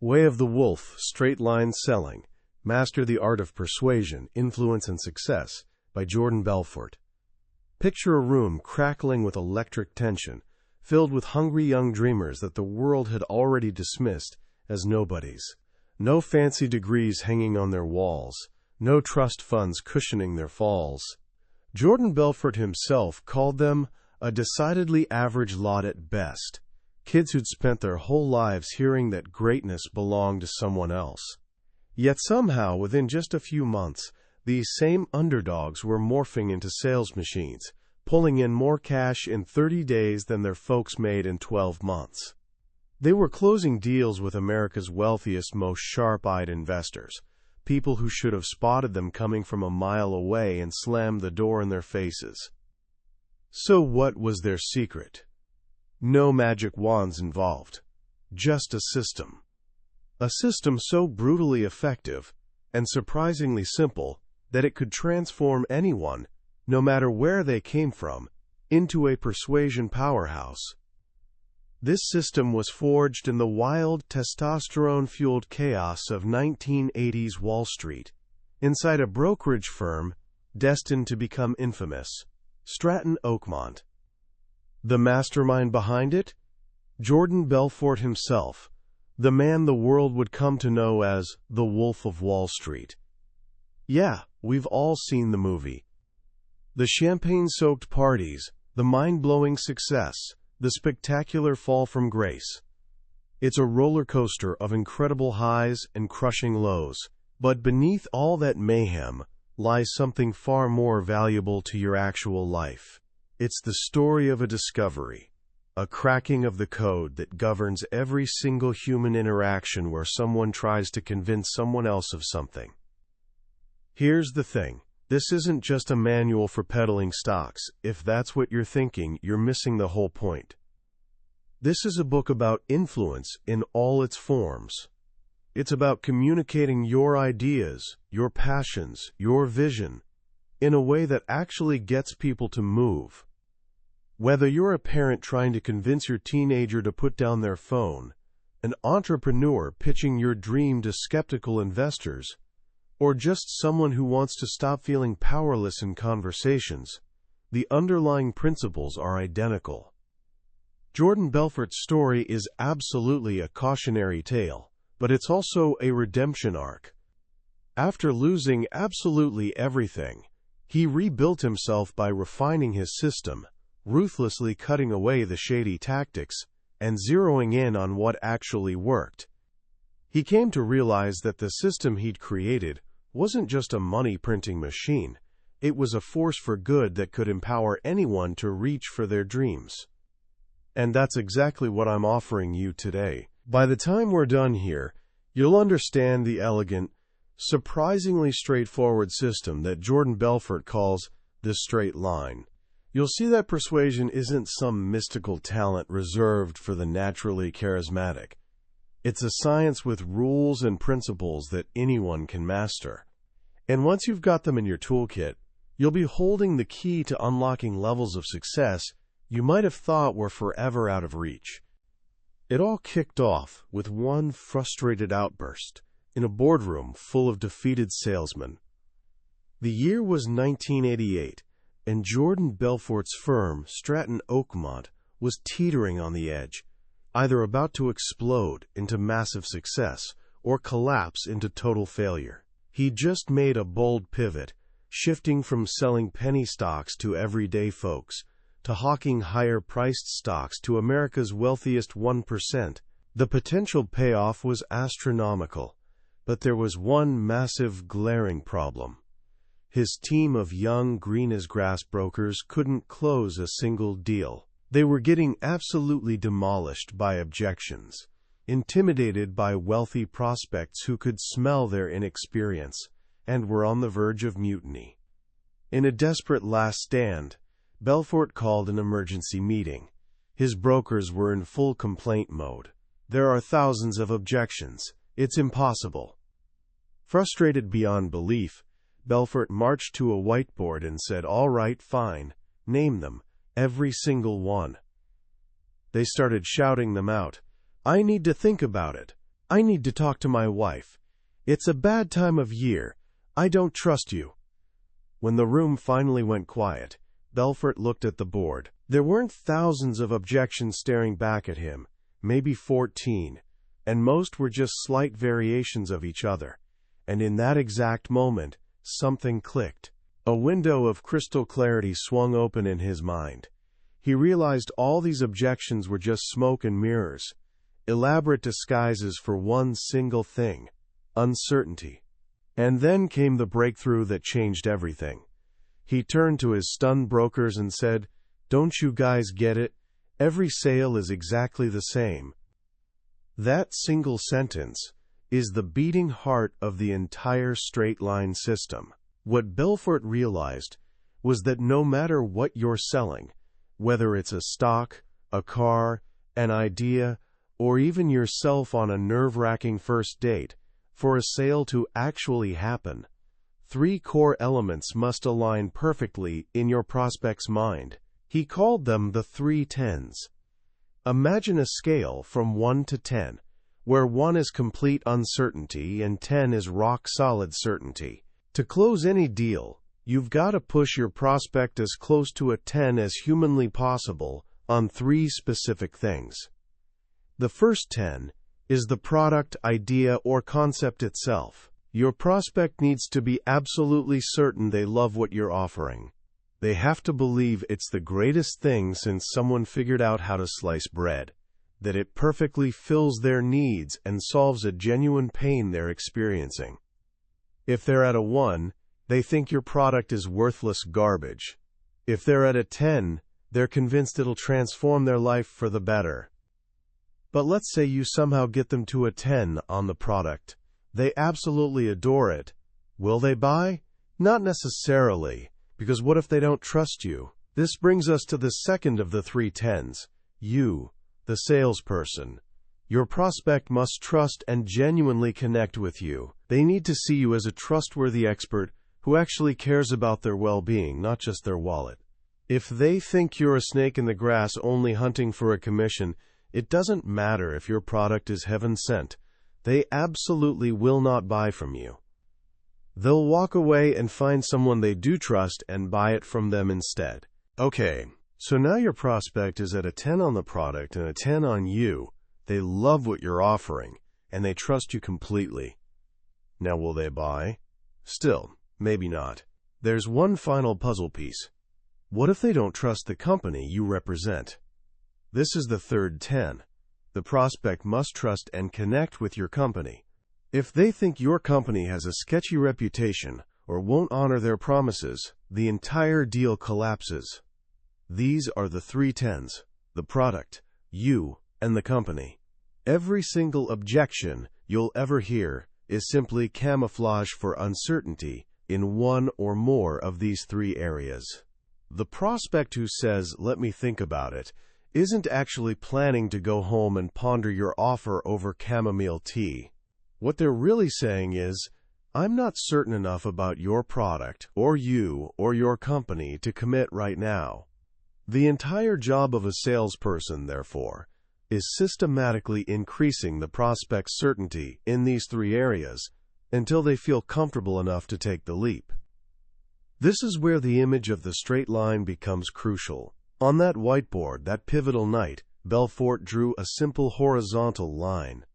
Way of the Wolf, Straight-Line Selling, Master the Art of Persuasion, Influence and Success, by Jordan Belfort. Picture a room crackling with electric tension, filled with hungry young dreamers that the world had already dismissed as nobodies. No fancy degrees hanging on their walls, no trust funds cushioning their falls. Jordan Belfort himself called them a decidedly average lot at best, kids who'd spent their whole lives hearing that greatness belonged to someone else. Yet somehow, within just a few months, these same underdogs were morphing into sales machines, pulling in more cash in 30 days than their folks made in 12 months. They were closing deals with America's wealthiest, most sharp-eyed investors, people who should have spotted them coming from a mile away and slammed the door in their faces. So what was their secret? No magic wands involved. Just a system. A system so brutally effective and surprisingly simple that it could transform anyone, no matter where they came from, into a persuasion powerhouse. This system was forged in the wild, testosterone-fueled chaos of 1980s Wall Street, inside a brokerage firm destined to become infamous, Stratton Oakmont. The mastermind behind it? Jordan Belfort himself, the man the world would come to know as the Wolf of Wall Street. Yeah, we've all seen the movie. The champagne-soaked parties, the mind-blowing success, the spectacular fall from grace. It's a roller coaster of incredible highs and crushing lows, but beneath all that mayhem lies something far more valuable to your actual life. It's the story of a discovery, a cracking of the code that governs every single human interaction where someone tries to convince someone else of something. Here's the thing. This isn't just a manual for peddling stocks. If that's what you're thinking, you're missing the whole point. This is a book about influence in all its forms. It's about communicating your ideas, your passions, your vision, in a way that actually gets people to move. Whether you're a parent trying to convince your teenager to put down their phone, an entrepreneur pitching your dream to skeptical investors, or just someone who wants to stop feeling powerless in conversations, the underlying principles are identical. Jordan Belfort's story is absolutely a cautionary tale, but it's also a redemption arc. After losing absolutely everything, he rebuilt himself by refining his system, ruthlessly cutting away the shady tactics, and zeroing in on what actually worked. He came to realize that the system he'd created wasn't just a money-printing machine. It was a force for good that could empower anyone to reach for their dreams. And that's exactly what I'm offering you today. By the time we're done here, you'll understand the elegant, surprisingly straightforward system that Jordan Belfort calls the straight line. You'll see that persuasion isn't some mystical talent reserved for the naturally charismatic. It's a science with rules and principles that anyone can master. And once you've got them in your toolkit, you'll be holding the key to unlocking levels of success you might have thought were forever out of reach. It all kicked off with one frustrated outburst in a boardroom full of defeated salesmen. The year was 1988, and Jordan Belfort's firm, Stratton Oakmont, was teetering on the edge, either about to explode into massive success or collapse into total failure. He just made a bold pivot, shifting from selling penny stocks to everyday folks to hawking higher-priced stocks to America's wealthiest 1%. The potential payoff was astronomical, but there was one massive, glaring problem. His team of young, green-as-grass brokers couldn't close a single deal. They were getting absolutely demolished by objections, intimidated by wealthy prospects who could smell their inexperience and were on the verge of mutiny. In a desperate last stand, Belfort called an emergency meeting. His brokers were in full complaint mode. There are thousands of objections. It's impossible. Frustrated beyond belief, Belfort marched to a whiteboard and said, "All right, fine. Name them. Every single one." They started shouting them out. "I need to think about it. I need to talk to my wife. It's a bad time of year. I don't trust you. When the room finally went quiet, Belfort looked at the board. There weren't thousands of objections staring back at him, maybe 14, and most were just slight variations of each other. And in that exact moment, something clicked. A window of crystal clarity swung open in his mind. He realized all these objections were just smoke and mirrors, elaborate disguises for one single thing: uncertainty. And then came the breakthrough that changed everything. He turned to his stunned brokers and said, "Don't you guys get it? Every sale is exactly the same." That single sentence is the beating heart of the entire straight-line system. What Belfort realized was that no matter what you're selling, whether it's a stock, a car, an idea, or even yourself on a nerve-wracking first date, for a sale to actually happen, three core elements must align perfectly in your prospect's mind. He called them the 3 10s. Imagine a scale from 1 to 10, where 1 is complete uncertainty and 10 is rock-solid certainty. To close any deal, you've got to push your prospect as close to a 10 as humanly possible on 3 specific things. The first 10 is the product, idea, or concept itself. Your prospect needs to be absolutely certain they love what you're offering. They have to believe it's the greatest thing since someone figured out how to slice bread, that it perfectly fills their needs and solves a genuine pain they're experiencing. If they're at a 1, they think your product is worthless garbage. If they're at a 10, they're convinced it'll transform their life for the better. But let's say you somehow get them to a 10 on the product. They absolutely adore it. Will they buy? Not necessarily, because what if they don't trust you? This brings us to the second of the 3 10s, you, the salesperson. Your prospect must trust and genuinely connect with you. They need to see you as a trustworthy expert who actually cares about their well-being, not just their wallet. If they think you're a snake in the grass only hunting for a commission, it doesn't matter if your product is heaven sent. They absolutely will not buy from you. They'll walk away and find someone they do trust and buy it from them instead. Okay, so now your prospect is at a 10 on the product and a 10 on you. They love what you're offering, and they trust you completely. Now will they buy? Still, maybe not. There's one final puzzle piece. What if they don't trust the company you represent? This is the third 10. The prospect must trust and connect with your company. If they think your company has a sketchy reputation or won't honor their promises, the entire deal collapses. These are the 3 10s: the product, you, and the company. Every single objection you'll ever hear is simply camouflage for uncertainty in one or more of these 3 areas. The prospect who says, "Let me think about it," isn't actually planning to go home and ponder your offer over chamomile tea. What they're really saying is, "I'm not certain enough about your product, or you, or your company to commit right now." The entire job of a salesperson, therefore, is systematically increasing the prospect's certainty in these 3 areas until they feel comfortable enough to take the leap. This is where the image of the straight line becomes crucial. On that whiteboard, that pivotal night, Belfort drew a simple horizontal line.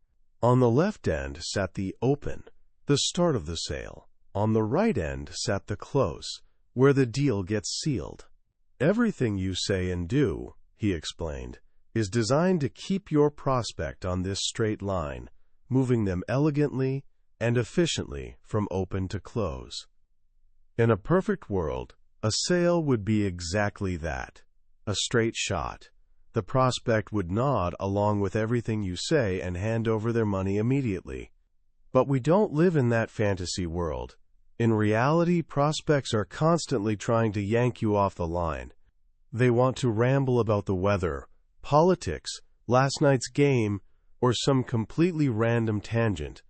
On the left end sat the open, the start of the sale. On the right end sat the close, where the deal gets sealed. Everything you say and do, he explained, is designed to keep your prospect on this straight line, moving them elegantly and efficiently from open to close. In a perfect world, a sale would be exactly that. A straight shot. The prospect would nod along with everything you say and hand over their money immediately. But we don't live in that fantasy world. In reality, prospects are constantly trying to yank you off the line. They want to ramble about the weather, politics, last night's game, or some completely random tangent.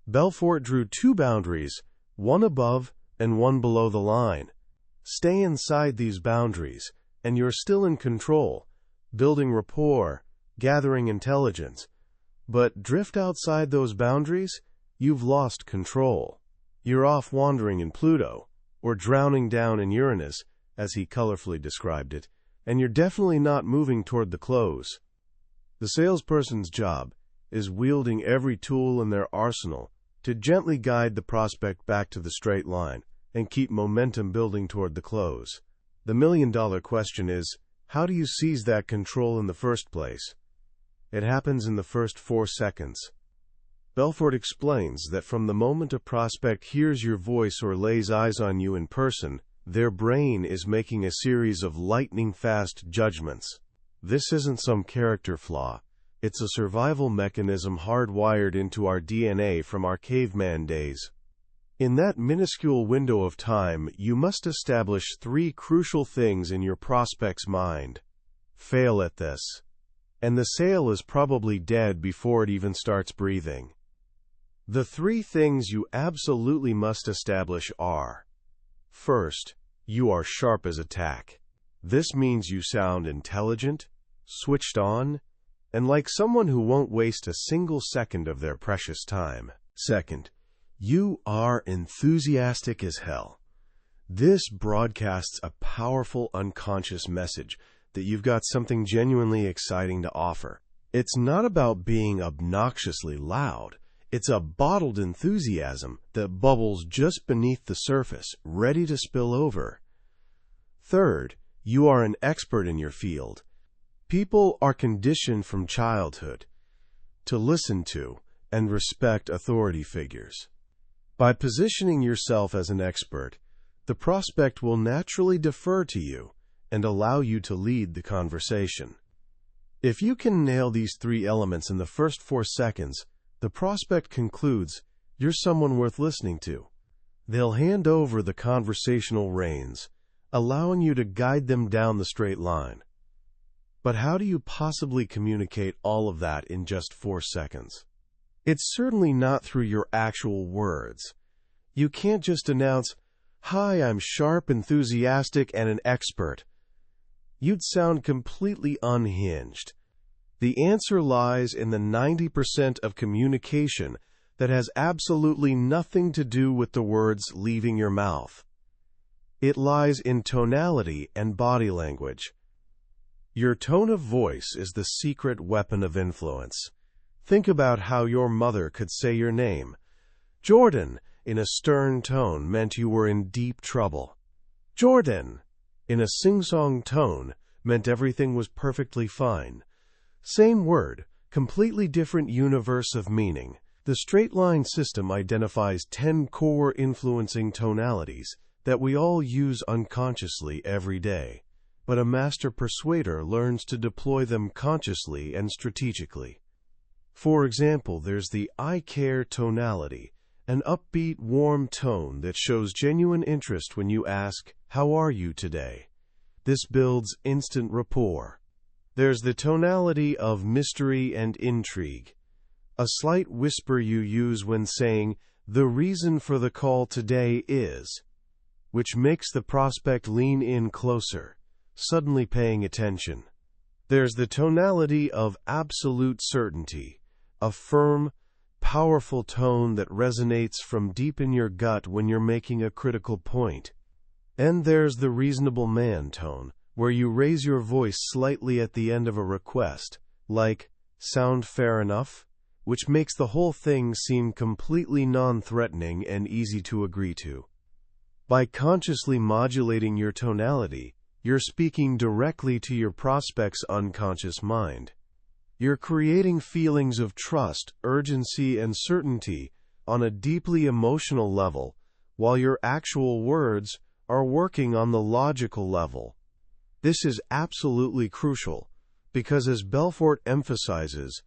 Belfort drew 2 boundaries, one above and one below the line. Stay inside these boundaries, and you're still in control, building rapport, gathering intelligence. But drift outside those boundaries, you've lost control. You're off wandering in Pluto, or drowning down in Uranus, as he colorfully described it, and you're definitely not moving toward the close. The salesperson's job is wielding every tool in their arsenal to gently guide the prospect back to the straight line and keep momentum building toward the close. The million-dollar question is, how do you seize that control in the first place? It happens in the first 4 seconds. Belfort explains that from the moment a prospect hears your voice or lays eyes on you in person, their brain is making a series of lightning-fast judgments. This isn't some character flaw. It's a survival mechanism hardwired into our DNA from our caveman days. In that minuscule window of time, you must establish 3 crucial things in your prospect's mind. Fail at this, and the sale is probably dead before it even starts breathing. The 3 things you absolutely must establish are: first, you are sharp as a tack. This means you sound intelligent, switched on, and like someone who won't waste a single second of their precious time. Second, you are enthusiastic as hell. This broadcasts a powerful unconscious message that you've got something genuinely exciting to offer. It's not about being obnoxiously loud. It's a bottled enthusiasm that bubbles just beneath the surface, ready to spill over. Third, you are an expert in your field. People are conditioned from childhood to listen to and respect authority figures. By positioning yourself as an expert, the prospect will naturally defer to you and allow you to lead the conversation. If you can nail these 3 elements in the first 4 seconds, the prospect concludes you're someone worth listening to. They'll hand over the conversational reins, allowing you to guide them down the straight line. But how do you possibly communicate all of that in just 4 seconds? It's certainly not through your actual words. You can't just announce, "Hi, I'm sharp, enthusiastic, and an expert." You'd sound completely unhinged. The answer lies in the 90% of communication that has absolutely nothing to do with the words leaving your mouth. It lies in tonality and body language. Your tone of voice is the secret weapon of influence. Think about how your mother could say your name. Jordan, in a stern tone, meant you were in deep trouble. Jordan, in a sing-song tone, meant everything was perfectly fine. Same word, completely different universe of meaning. The straight-line system identifies 10 core influencing tonalities that we all use unconsciously every day. But a master persuader learns to deploy them consciously and strategically. For example, there's the "I care" tonality, an upbeat, warm tone that shows genuine interest when you ask, "How are you today?" This builds instant rapport. There's the tonality of mystery and intrigue, a slight whisper you use when saying, "The reason for the call today is," which makes the prospect lean in closer, suddenly paying attention. There's the tonality of absolute certainty, a firm, powerful tone that resonates from deep in your gut when you're making a critical point. And there's the reasonable man tone, where you raise your voice slightly at the end of a request, like, "Sound fair enough?" which makes the whole thing seem completely non-threatening and easy to agree to. By consciously modulating your tonality, you're speaking directly to your prospect's unconscious mind. You're creating feelings of trust, urgency, and certainty on a deeply emotional level, while your actual words are working on the logical level. This is absolutely crucial, because as Belfort emphasizes,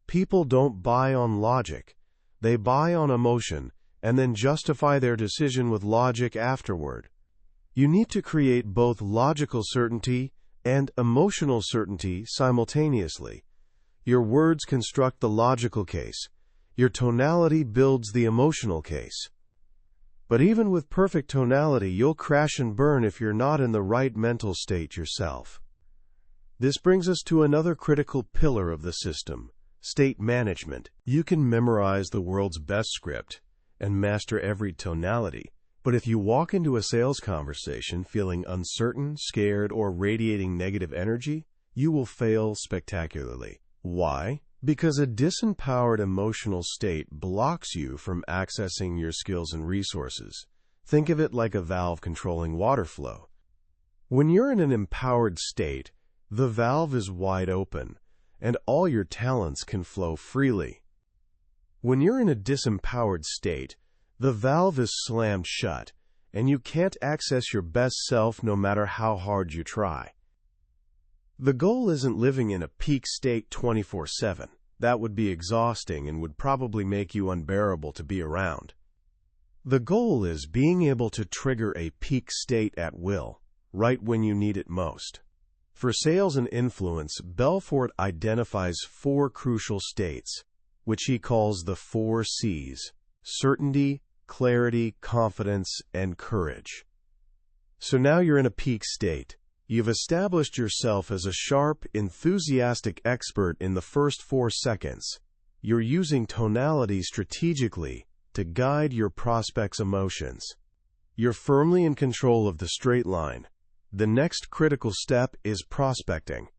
people don't buy on logic, they buy on emotion, and then justify their decision with logic afterward. You need to create both logical certainty and emotional certainty simultaneously. Your words construct the logical case. Your tonality builds the emotional case. But even with perfect tonality, you'll crash and burn if you're not in the right mental state yourself. This brings us to another critical pillar of the system, State management. You can memorize the world's best script and master every tonality, but if you walk into a sales conversation feeling uncertain, scared, or radiating negative energy, you will fail spectacularly. Why? Because a disempowered emotional state blocks you from accessing your skills and resources. Think of it like a valve controlling water flow. When you're in an empowered state, the valve is wide open, and all your talents can flow freely. When you're in a disempowered state, the valve is slammed shut, and you can't access your best self no matter how hard you try. The goal isn't living in a peak state 24/7. That would be exhausting and would probably make you unbearable to be around. The goal is being able to trigger a peak state at will, right when you need it most. For sales and influence, Belfort identifies 4 crucial states, which he calls the 4 C's: certainty, clarity, confidence, and courage. So now you're in a peak state. You've established yourself as a sharp, enthusiastic expert in the first 4 seconds. You're using tonality strategically to guide your prospect's emotions. You're firmly in control of the straight line. The next critical step is prospecting.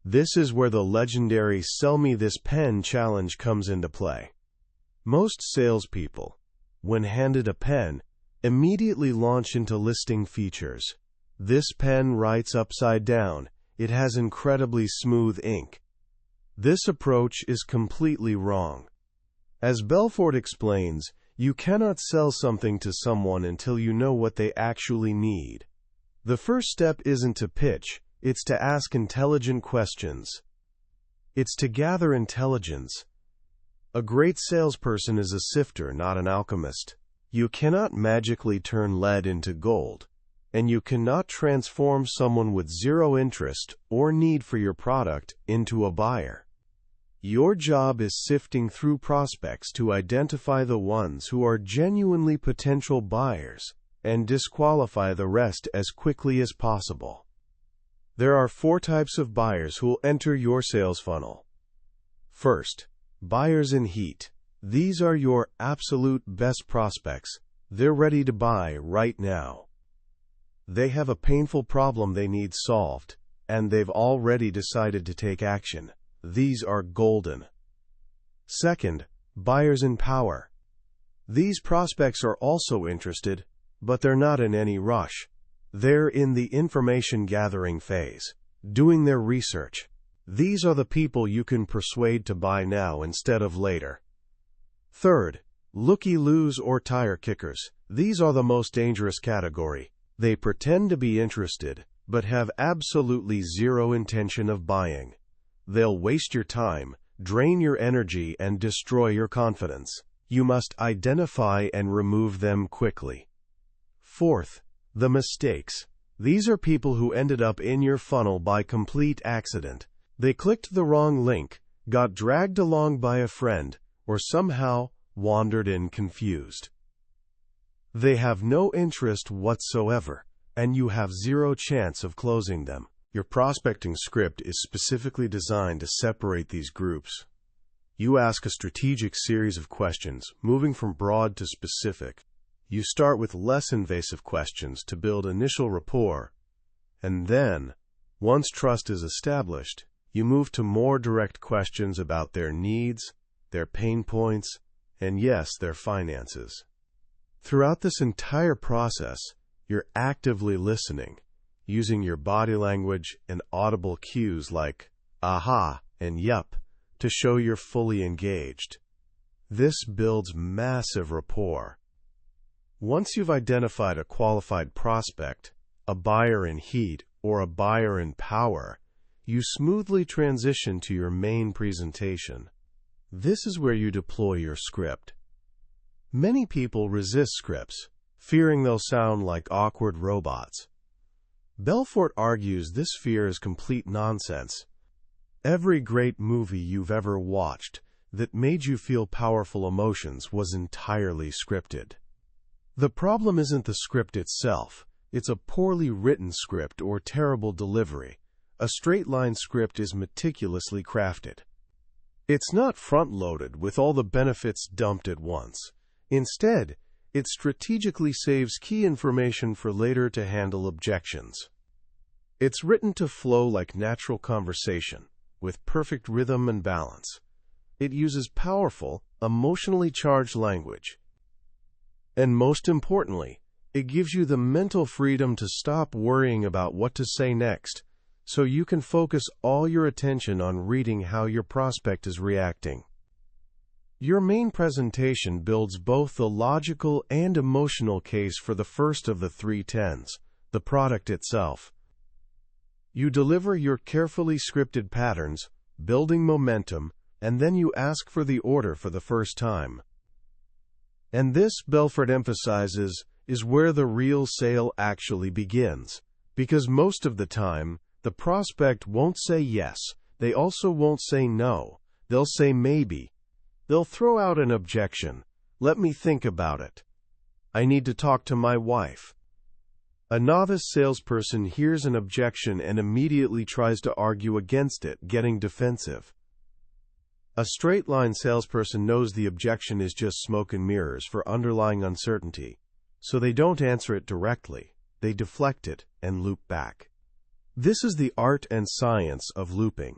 This is where the legendary "sell me this pen" challenge comes into play. Most salespeople, when handed a pen, immediately launch into listing features. This pen writes upside down. It has incredibly smooth ink. This approach is completely wrong. As Belfort explains, you cannot sell something to someone until you know what they actually need. The first step isn't to pitch, it's to ask intelligent questions. It's to gather intelligence. A great salesperson is a sifter, not an alchemist. You cannot magically turn lead into gold, and you cannot transform someone with zero interest or need for your product into a buyer. Your job is sifting through prospects to identify the ones who are genuinely potential buyers and disqualify the rest as quickly as possible. There are 4 types of buyers who will enter your sales funnel. First, buyers in heat. These are your absolute best prospects. They're ready to buy right now. They have a painful problem they need solved, and they've already decided to take action. These are golden. Second, buyers in power. These prospects are also interested, but they're not in any rush. They're in the information gathering phase, doing their research. These are the people you can persuade to buy now instead of later. Third, looky-loos or tire kickers. These are the most dangerous category. They pretend to be interested, but have absolutely zero intention of buying. They'll waste your time, drain your energy, and destroy your confidence. You must identify and remove them quickly. Fourth, the mistakes. These are people who ended up in your funnel by complete accident. They clicked the wrong link, got dragged along by a friend, or somehow wandered in confused. They have no interest whatsoever, and you have zero chance of closing them. Your prospecting script is specifically designed to separate these groups. You ask a strategic series of questions, moving from broad to specific. You start with less invasive questions to build initial rapport, and then, once trust is established, you move to more direct questions about their needs, their pain points, and yes, their finances. Throughout this entire process, you're actively listening, using your body language and audible cues like aha and yup to show you're fully engaged. This builds massive rapport. Once you've identified a qualified prospect, a buyer in heat, or a buyer in power, you smoothly transition to your main presentation. This is where you deploy your script. Many people resist scripts, fearing they'll sound like awkward robots. Belfort argues this fear is complete nonsense. Every great movie you've ever watched that made you feel powerful emotions was entirely scripted. The problem isn't the script itself, it's a poorly written script or terrible delivery. A straight-line script is meticulously crafted. It's not front-loaded with all the benefits dumped at once. Instead, it strategically saves key information for later to handle objections. It's written to flow like natural conversation, with perfect rhythm and balance. It uses powerful, emotionally charged language. And most importantly, it gives you the mental freedom to stop worrying about what to say next, so you can focus all your attention on reading how your prospect is reacting. Your main presentation builds both the logical and emotional case for the first of the three tens, the product itself. You deliver your carefully scripted patterns, building momentum, and then you ask for the order for the first time. And this, Belfort emphasizes, is where the real sale actually begins, because most of the time, the prospect won't say yes, they also won't say no, they'll say maybe. They'll throw out an objection. Let me think about it. I need to talk to my wife. A novice salesperson hears an objection and immediately tries to argue against it, getting defensive. A straight-line salesperson knows the objection is just smoke and mirrors for underlying uncertainty, so they don't answer it directly. They deflect it and loop back. This is the art and science of looping.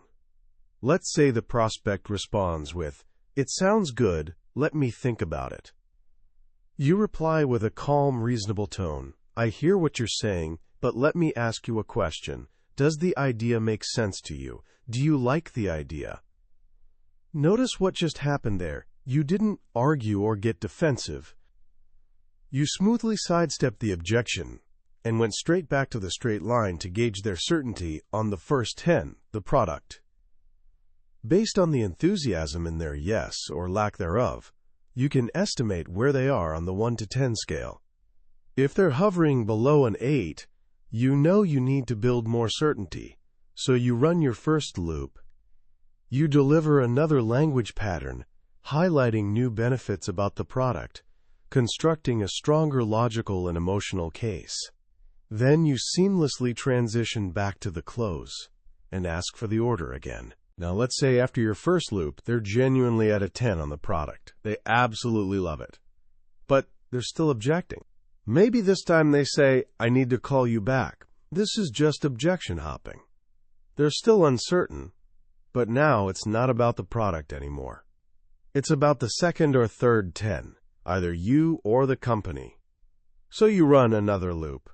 Let's say the prospect responds with, "It sounds good, let me think about it." You reply with a calm, reasonable tone, "I hear what you're saying, but let me ask you a question. Does the idea make sense to you? Do you like the idea?" Notice what just happened there. You didn't argue or get defensive. You smoothly sidestepped the objection and went straight back to the straight line to gauge their certainty on the first 10, the product. Based on the enthusiasm in their yes or lack thereof, you can estimate where they are on the 1 to 10 scale. If they're hovering below an 8, you know you need to build more certainty, so you run your first loop. You deliver another language pattern, highlighting new benefits about the product, constructing a stronger logical and emotional case. Then you seamlessly transition back to the close and ask for the order again. Now let's say after your first loop, they're genuinely at a 10 on the product. They absolutely love it. But they're still objecting. Maybe this time they say, "I need to call you back." This is just objection hopping. They're still uncertain, but now it's not about the product anymore. It's about the second or third 10, either you or the company. So you run another loop.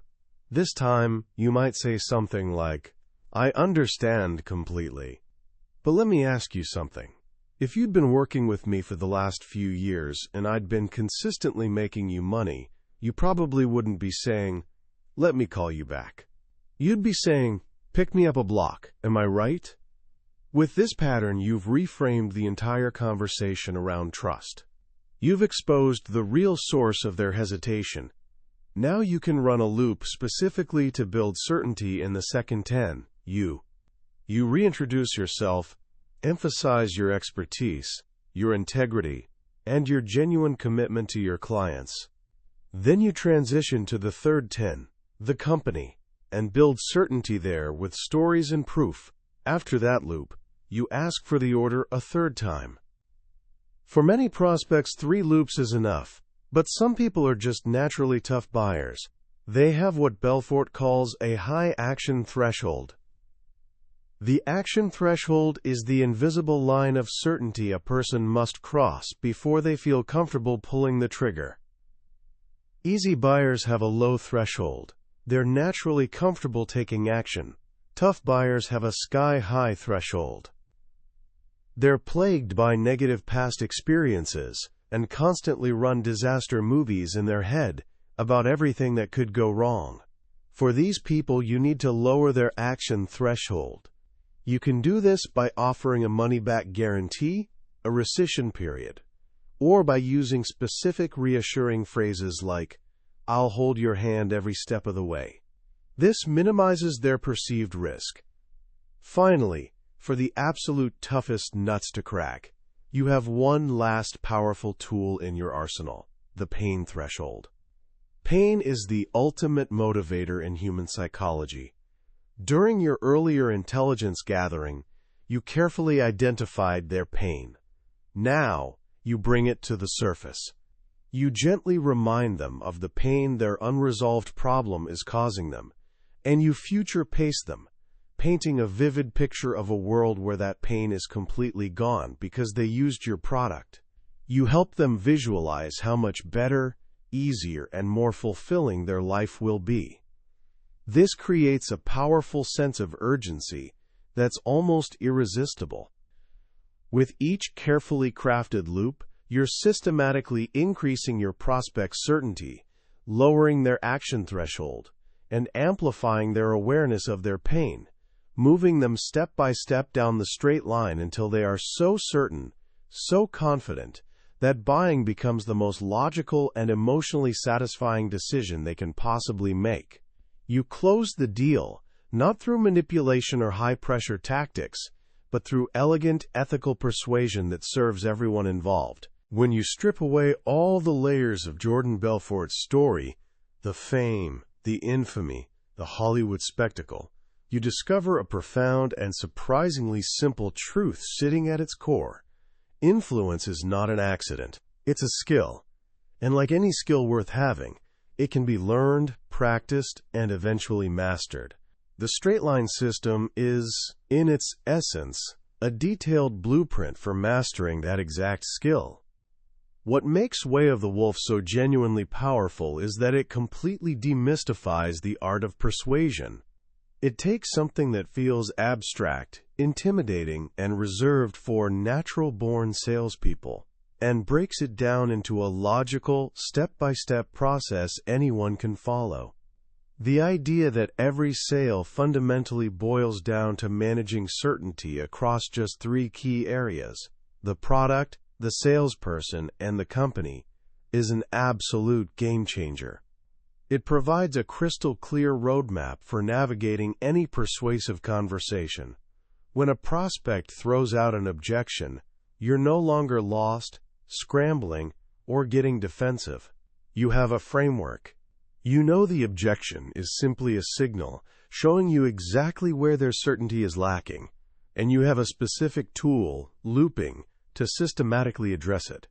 This time, you might say something like, "I understand completely. But let me ask you something. If you'd been working with me for the last few years and I'd been consistently making you money, you probably wouldn't be saying, 'Let me call you back.' You'd be saying, 'Pick me up a block.' Am I right?" With this pattern, you've reframed the entire conversation around trust. You've exposed the real source of their hesitation. Now you can run a loop specifically to build certainty in the second 10, you. You reintroduce yourself, emphasize your expertise, your integrity, and your genuine commitment to your clients. Then you transition to the third 10, the company, and build certainty there with stories and proof. After that loop, you ask for the order a third time. For many prospects, 3 loops is enough, but some people are just naturally tough buyers. They have what Belfort calls a high action threshold. The action threshold is the invisible line of certainty a person must cross before they feel comfortable pulling the trigger. Easy buyers have a low threshold. They're naturally comfortable taking action. Tough buyers have a sky-high threshold. They're plagued by negative past experiences and constantly run disaster movies in their head about everything that could go wrong. For these people, you need to lower their action threshold. You can do this by offering a money-back guarantee, a rescission period, or by using specific reassuring phrases like, "I'll hold your hand every step of the way." This minimizes their perceived risk. Finally, for the absolute toughest nuts to crack, you have one last powerful tool in your arsenal, the pain threshold. Pain is the ultimate motivator in human psychology. During your earlier intelligence gathering, You carefully identified their pain. Now, you bring it to the surface. You gently remind them of the pain their unresolved problem is causing them, and you future pace them, painting a vivid picture of a world where that pain is completely gone because they used your product. You help them visualize how much better, easier, and more fulfilling their life will be. This creates a powerful sense of urgency that's almost irresistible. With each carefully crafted loop, you're systematically increasing your prospect's certainty, lowering their action threshold, and amplifying their awareness of their pain, moving them step by step down the straight line until they are so certain, so confident, that buying becomes the most logical and emotionally satisfying decision they can possibly make. You close the deal, not through manipulation or high-pressure tactics, but through elegant, ethical persuasion that serves everyone involved. When you strip away all the layers of Jordan Belfort's story, the fame, the infamy, the Hollywood spectacle, you discover a profound and surprisingly simple truth sitting at its core. Influence is not an accident. It's a skill. And like any skill worth having, it can be learned, practiced, and eventually mastered. The straight-line system is, in its essence, a detailed blueprint for mastering that exact skill. What makes Way of the Wolf so genuinely powerful is that it completely demystifies the art of persuasion. It takes something that feels abstract, intimidating, and reserved for natural-born salespeople, and breaks it down into a logical, step-by-step process anyone can follow. The idea that every sale fundamentally boils down to managing certainty across just three key areas: the product, the salesperson, and the company, is an absolute game-changer. It provides a crystal-clear roadmap for navigating any persuasive conversation. When a prospect throws out an objection, you're no longer lost, scrambling, or getting defensive. You have a framework. You know the objection is simply a signal showing you exactly where their certainty is lacking, and you have a specific tool, looping, to systematically address it.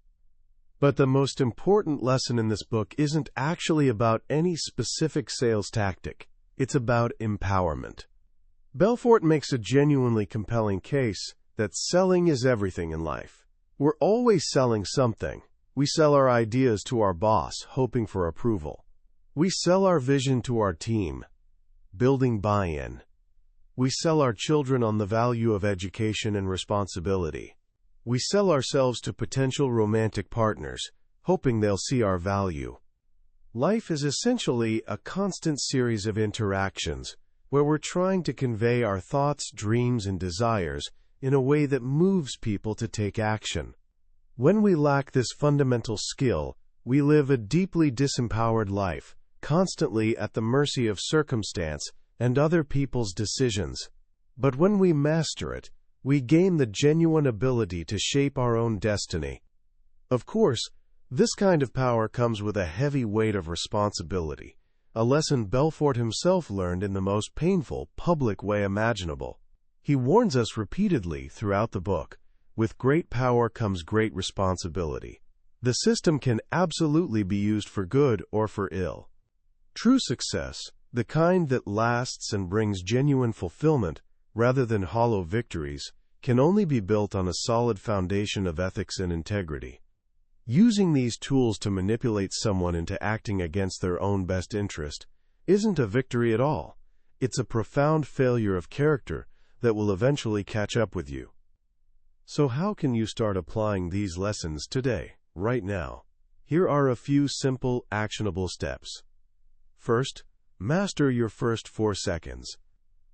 But the most important lesson in this book isn't actually about any specific sales tactic. It's about empowerment. Belfort makes a genuinely compelling case that selling is everything in life. We're always selling something. We sell our ideas to our boss, hoping for approval. We sell our vision to our team, building buy-in. We sell our children on the value of education and responsibility. We sell ourselves to potential romantic partners, hoping they'll see our value. Life is essentially a constant series of interactions where we're trying to convey our thoughts, dreams, and desires in a way that moves people to take action. When we lack this fundamental skill, we live a deeply disempowered life, constantly at the mercy of circumstance and other people's decisions. But when we master it, we gain the genuine ability to shape our own destiny. Of course, this kind of power comes with a heavy weight of responsibility, a lesson Belfort himself learned in the most painful, public way imaginable. He warns us repeatedly throughout the book, with great power comes great responsibility. The system can absolutely be used for good or for ill. True success, the kind that lasts and brings genuine fulfillment, rather than hollow victories, can only be built on a solid foundation of ethics and integrity. Using these tools to manipulate someone into acting against their own best interest isn't a victory at all. It's a profound failure of character that will eventually catch up with you. So how can you start applying these lessons today, right now? Here are a few simple, actionable steps. First, master your first 4 seconds.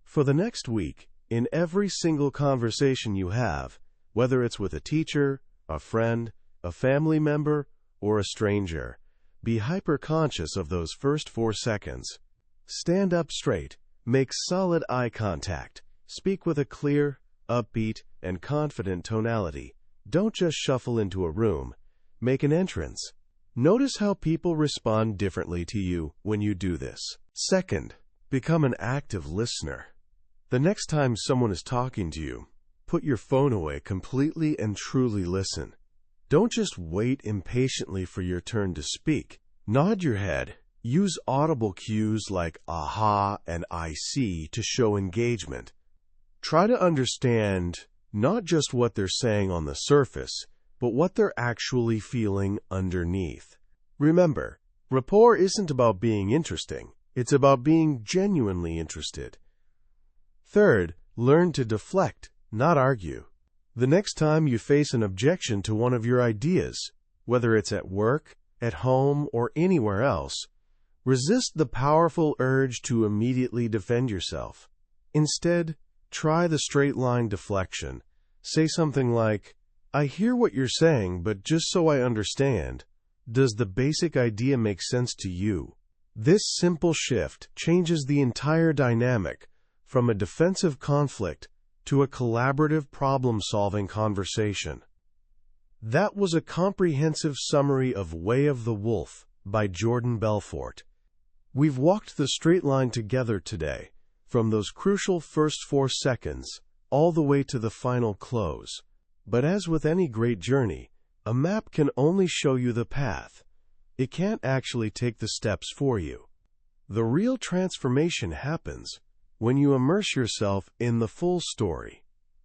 For the next week, in every single conversation you have, whether it's with a teacher, a friend, a family member, or a stranger, be hyper-conscious of those first 4 seconds. Stand up straight, make solid eye contact, speak with a clear, upbeat, and confident tonality. Don't just shuffle into a room, make an entrance. Notice how people respond differently to you when you do this. Second, become an active listener. The next time someone is talking to you, put put your phone away completely and truly listen. Don't just wait impatiently for your turn to speak. Nod your head. Use audible cues like aha and I see to show engagement. Try to understand not just what they're saying on the surface, but what they're actually feeling underneath. Remember, rapport isn't about being interesting. It's about being genuinely interested. Third, learn to deflect, not argue. The next time you face an objection to one of your ideas, whether it's at work, at home, or anywhere else, resist the powerful urge to immediately defend yourself. Instead, try the straight-line deflection. Say something like, I hear what you're saying, but just so I understand, does the basic idea make sense to you? This simple shift changes the entire dynamic from a defensive conflict to a collaborative problem-solving conversation. That was a comprehensive summary of Way of the Wolf by Jordan Belfort. We've walked the straight line together today, from those crucial first 4 seconds all the way to the final close. But as with any great journey, a map can only show you the path. It can't actually take the steps for you. The real transformation happens when you immerse yourself in the full story,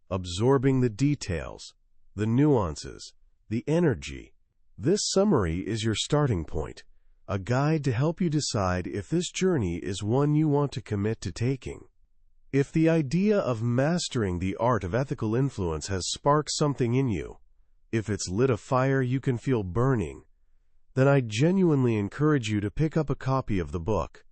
absorbing the details, the nuances, the energy. This summary is your starting point, a guide to help you decide if this journey is one you want to commit to taking. If the idea of mastering the art of ethical influence has sparked something in you, if it's lit a fire you can feel burning, then I genuinely encourage you to pick up a copy of the book.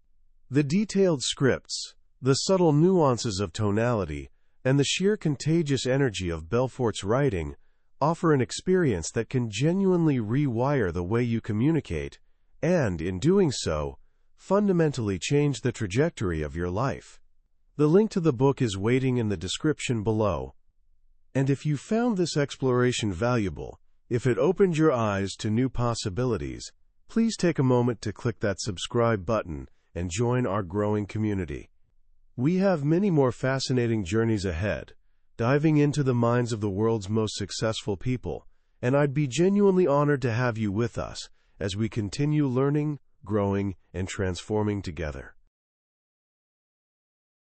The detailed scripts, the subtle nuances of tonality, and the sheer contagious energy of Belfort's writing offer an experience that can genuinely rewire the way you communicate and, in doing so, fundamentally change the trajectory of your life. The link to the book is waiting in the description below. And if you found this exploration valuable, if it opened your eyes to new possibilities, please take a moment to click that subscribe button and join our growing community. We have many more fascinating journeys ahead, diving into the minds of the world's most successful people, and I'd be genuinely honored to have you with us as we continue learning, growing, and transforming together.